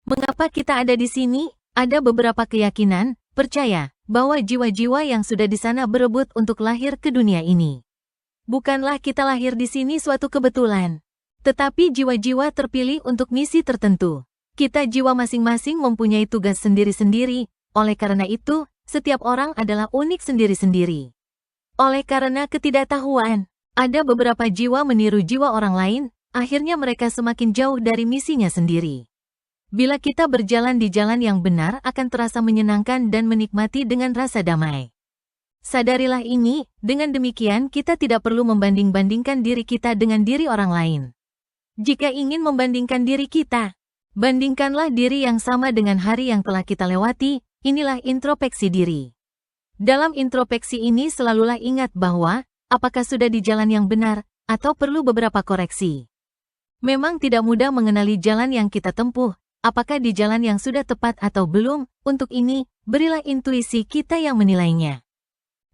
Mengapa kita ada di sini? Ada beberapa keyakinan, percaya, bahwa jiwa-jiwa yang sudah di sana berebut untuk lahir ke dunia ini. Bukanlah kita lahir di sini suatu kebetulan. Tetapi jiwa-jiwa terpilih untuk misi tertentu. Kita jiwa masing-masing mempunyai tugas sendiri-sendiri, oleh karena itu, setiap orang adalah unik sendiri-sendiri. Oleh karena ketidaktahuan, ada beberapa jiwa meniru jiwa orang lain, akhirnya mereka semakin jauh dari misinya sendiri. Bila kita berjalan di jalan yang benar akan terasa menyenangkan dan menikmati dengan rasa damai. Sadarilah ini, dengan demikian kita tidak perlu membanding-bandingkan diri kita dengan diri orang lain. Jika ingin membandingkan diri kita, bandingkanlah diri yang sama dengan hari yang telah kita lewati, inilah introspeksi diri. Dalam introspeksi ini selalulah ingat bahwa, apakah sudah di jalan yang benar, atau perlu beberapa koreksi. Memang tidak mudah mengenali jalan yang kita tempuh, apakah di jalan yang sudah tepat atau belum, untuk ini, berilah intuisi kita yang menilainya.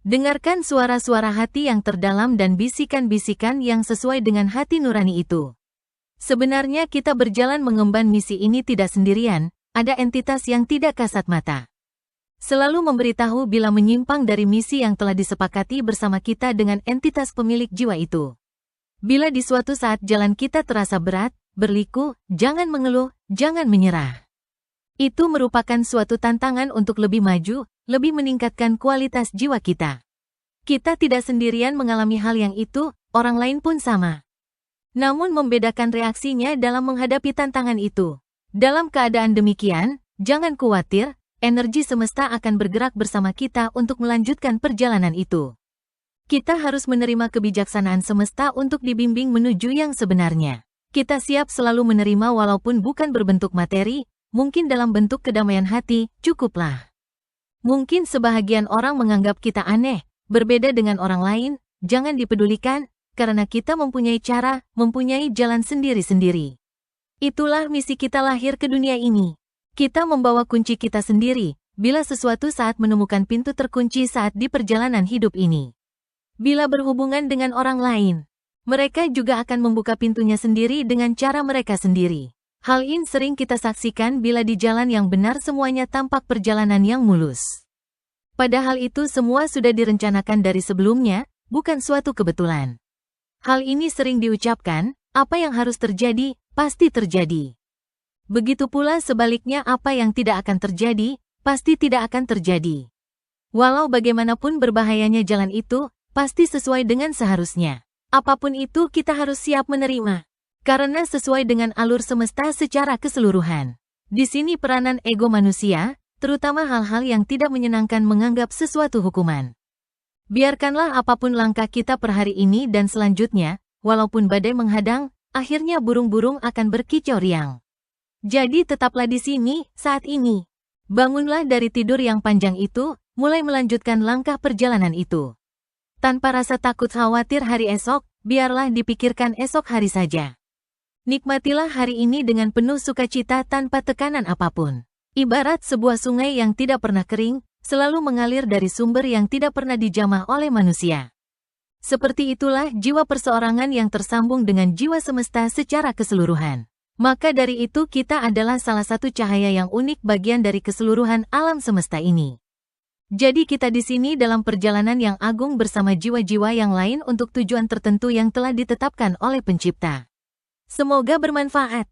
Dengarkan suara-suara hati yang terdalam dan bisikan-bisikan yang sesuai dengan hati nurani itu. Sebenarnya kita berjalan mengemban misi ini tidak sendirian, ada entitas yang tidak kasat mata. Selalu memberitahu bila menyimpang dari misi yang telah disepakati bersama kita dengan entitas pemilik jiwa itu. Bila di suatu saat jalan kita terasa berat, berliku, jangan mengeluh, jangan menyerah. Itu merupakan suatu tantangan untuk lebih maju, lebih meningkatkan kualitas jiwa kita. Kita tidak sendirian mengalami hal yang itu, orang lain pun sama. Namun membedakan reaksinya dalam menghadapi tantangan itu. Dalam keadaan demikian, jangan khawatir, energi semesta akan bergerak bersama kita untuk melanjutkan perjalanan itu. Kita harus menerima kebijaksanaan semesta untuk dibimbing menuju yang sebenarnya. Kita siap selalu menerima walaupun bukan berbentuk materi, mungkin dalam bentuk kedamaian hati, cukuplah. Mungkin sebahagian orang menganggap kita aneh, berbeda dengan orang lain, jangan dipedulikan, karena kita mempunyai cara, mempunyai jalan sendiri-sendiri. Itulah misi kita lahir ke dunia ini. Kita membawa kunci kita sendiri, bila sesuatu saat menemukan pintu terkunci saat di perjalanan hidup ini. Bila berhubungan dengan orang lain, mereka juga akan membuka pintunya sendiri dengan cara mereka sendiri. Hal ini sering kita saksikan bila di jalan yang benar semuanya tampak perjalanan yang mulus. Padahal itu semua sudah direncanakan dari sebelumnya, bukan suatu kebetulan. Hal ini sering diucapkan, apa yang harus terjadi, pasti terjadi. Begitu pula sebaliknya apa yang tidak akan terjadi, pasti tidak akan terjadi. Walau bagaimanapun berbahayanya jalan itu, pasti sesuai dengan seharusnya. Apapun itu kita harus siap menerima. Karena sesuai dengan alur semesta secara keseluruhan. Di sini peranan ego manusia, terutama hal-hal yang tidak menyenangkan menganggap sesuatu hukuman. Biarkanlah apapun langkah kita per hari ini dan selanjutnya, walaupun badai menghadang, akhirnya burung-burung akan berkicau riang. Jadi tetaplah di sini, saat ini. Bangunlah dari tidur yang panjang itu, mulai melanjutkan langkah perjalanan itu. Tanpa rasa takut khawatir hari esok, biarlah dipikirkan esok hari saja. Nikmatilah hari ini dengan penuh sukacita tanpa tekanan apapun. Ibarat sebuah sungai yang tidak pernah kering, selalu mengalir dari sumber yang tidak pernah dijamah oleh manusia. Seperti itulah jiwa perseorangan yang tersambung dengan jiwa semesta secara keseluruhan. Maka dari itu kita adalah salah satu cahaya yang unik bagian dari keseluruhan alam semesta ini. Jadi kita di sini dalam perjalanan yang agung bersama jiwa-jiwa yang lain untuk tujuan tertentu yang telah ditetapkan oleh Pencipta. Semoga bermanfaat.